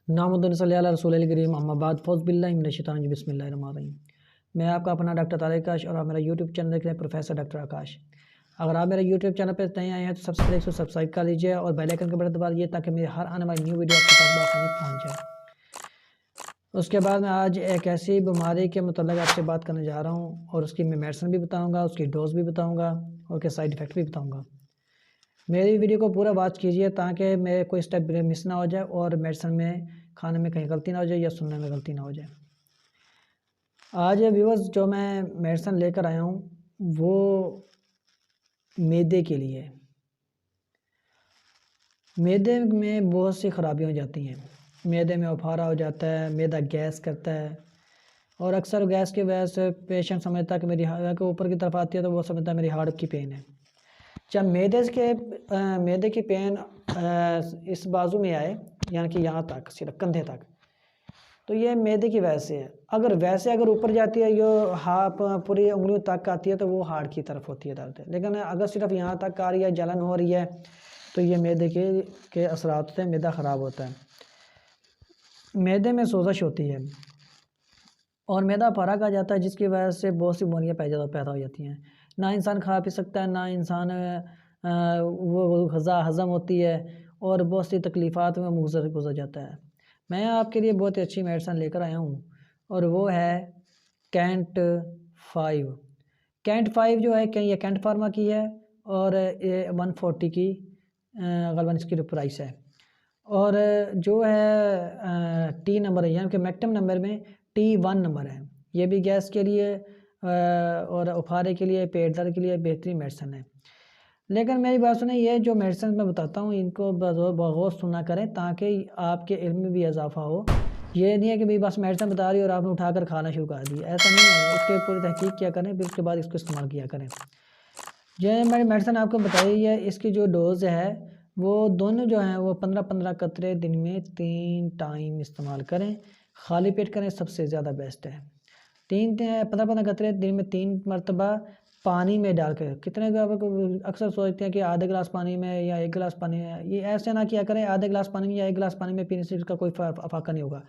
نحمد صلی اللہ رسول الکریم اما بعد فوز باللہ من الشیطان الرجیم بسم اللہ الرحمن الرحیم۔ میں آپ کا اپنا ڈاکٹر طارق آکاش اور آپ میرا یوٹیوب چینل دیکھ رہے ہیں پروفیسر ڈاکٹر آکاش۔ اگر آپ میرے یوٹیوب چینل پہ نئے آئے ہیں تو سبسکرائب کر لیجیے اور بیل آئیکن کے بٹن دبا دیجیے تاکہ میری ہر آنے والی نیو ویڈیو آپ کے پاس بآسانی پہنچ جائے۔ اس کے بعد میں آج ایک ایسی بیماری کے متعلق آپ سے بات کرنے جا رہا ہوں اور اس کی میں میڈیسن بھی بتاؤں گا، اس کی ڈوز بھی بتاؤں گا اور اس کے سائیڈ ایفیکٹ بھی بتاؤں گا۔ میری ویڈیو کو پورا واچ کیجیے تاکہ میرے کوئی سٹیپ مس نہ ہو جائے اور میڈیسن میں کھانے میں کہیں غلطی نہ ہو جائے یا سننے میں غلطی نہ ہو جائے۔ آج ویورز جو میں میڈیسن لے کر آیا ہوں وہ معدے کے لیے۔ معدے میں بہت سی خرابیاں ہو جاتی ہیں، معدے میں افارہ ہو جاتا ہے، معدہ گیس کرتا ہے اور اکثر گیس کی وجہ سے پیشنٹ سمجھتا ہے کہ میری ہارٹ کے اوپر کی طرف آتی ہے تو وہ سمجھتا ہے میری ہارٹ کی پین ہے۔ جب معدے کی پین اس بازو میں آئے یعنی کہ یہاں تک صرف کندھے تک تو یہ معدے کی وجہ سے ہے۔ اگر اوپر جاتی ہے یہ پوری انگلیوں تک آتی ہے تو وہ ہارٹ کی طرف ہوتی ہے درد، لیکن اگر صرف یہاں تک آ رہی ہے، جلن ہو رہی ہے تو یہ معدے کے اثرات ہوتے ہیں، معدہ خراب ہوتا ہے، معدے میں سوزش ہوتی ہے اور معدہ فرق آ جاتا ہے جس کی وجہ سے بہت سی بیماریاں پیدا ہو جاتی ہیں۔ نہ انسان کھا پی سکتا ہے، نہ انسان وہ غذا ہضم ہوتی ہے اور بہت سی تکلیفات میں گزر جاتا ہے۔ میں آپ کے لیے بہت اچھی میڈیسن لے کر آیا ہوں اور وہ ہے کینٹ 5۔ کینٹ 5 جو ہے کہ یہ کینٹ فارما کی ہے اور یہ 140 کی غالباً اس کی پرائس ہے اور جو ہے ٹی نمبر ہے یعنی کہ میکٹم نمبر میں T1 نمبر ہے۔ یہ بھی گیس کے لیے اور افارے کے لیے، پیٹ درد کے لیے بہترین میڈیسن ہے۔ لیکن میری بات سنیں، یہ جو میڈیسن میں بتاتا ہوں ان کو بغور سنا کریں تاکہ آپ کے علم میں بھی اضافہ ہو۔ یہ نہیں ہے کہ بس میڈیسن بتا رہی اور آپ نے اٹھا کر کھانا شروع کر دی، ایسا نہیں ہے۔ اس کے پوری تحقیق کیا کریں پھر اس کے بعد اس کو استعمال کیا کریں۔ یہ میری میڈیسن آپ کو بتائی ہے، اس کی جو ڈوز ہے وہ دونوں جو ہیں وہ 15-15 قطرے دن میں 3 ٹائم استعمال کریں، خالی پیٹ کریں، سب سے زیادہ بیسٹ ہے۔ 15-15 قطرے دن میں 3 مرتبہ پانی میں ڈال کے، کتنے اکثر سوچتے ہیں کہ آدھے گلاس پانی میں یا 1 گلاس پانی میں، یہ ایسے نہ کیا کریں۔ آدھے گلاس پانی میں یا 1 گلاس پانی میں پینے سے اس کا کوئی افاقہ نہیں ہوگا۔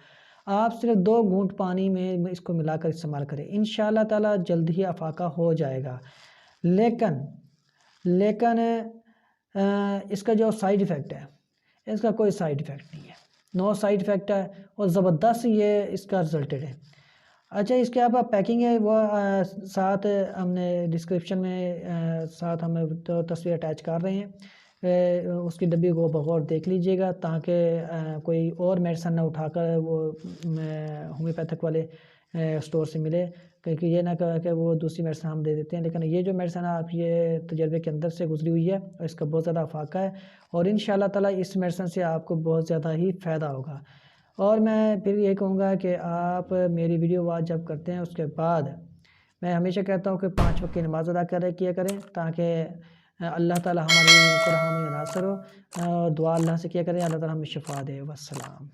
آپ صرف 2 گھونٹ پانی میں اس کو ملا کر استعمال کریں، انشاءاللہ تعالی جلد ہی افاقہ ہو جائے گا۔ لیکن اس کا جو سائیڈ ایفیکٹ ہے اس کا کوئی سائیڈ ایفیکٹ نہیں ہے، نو سائیڈ ایفیکٹ ہے اور زبردست یہ اس کا رزلٹڈ ہے۔ اچھا، اس کے آپ پیکنگ ہے وہ ساتھ ہم نے ڈسکرپشن میں ساتھ ہم تصویر اٹیچ کر رہے ہیں، اس کی ڈبی کو بغور دیکھ لیجئے گا تاکہ کوئی اور میڈیسن نہ اٹھا کر وہ ہومیوپیتھک والے سٹور سے ملے، کیونکہ یہ نہ کہا کہ وہ دوسری میڈیسن ہم دے دیتے ہیں۔ لیکن یہ جو میڈیسن آپ یہ تجربے کے اندر سے گزری ہوئی ہے اور اس کا بہت زیادہ افاقہ ہے اور انشاءاللہ تعالی اس میڈیسن سے آپ کو بہت زیادہ ہی فائدہ ہوگا۔ اور میں پھر یہ کہوں گا کہ آپ میری ویڈیو واچ جب کرتے ہیں اس کے بعد میں ہمیشہ کہتا ہوں کہ 5 وقت کی نماز ادا کیا کریں تاکہ اللہ تعالی ہمارے اوپر حامی ناصر ہو، اور دعا اللہ سے کیا کریں اللہ تعالی ہمیں شفا دے۔ والسلام۔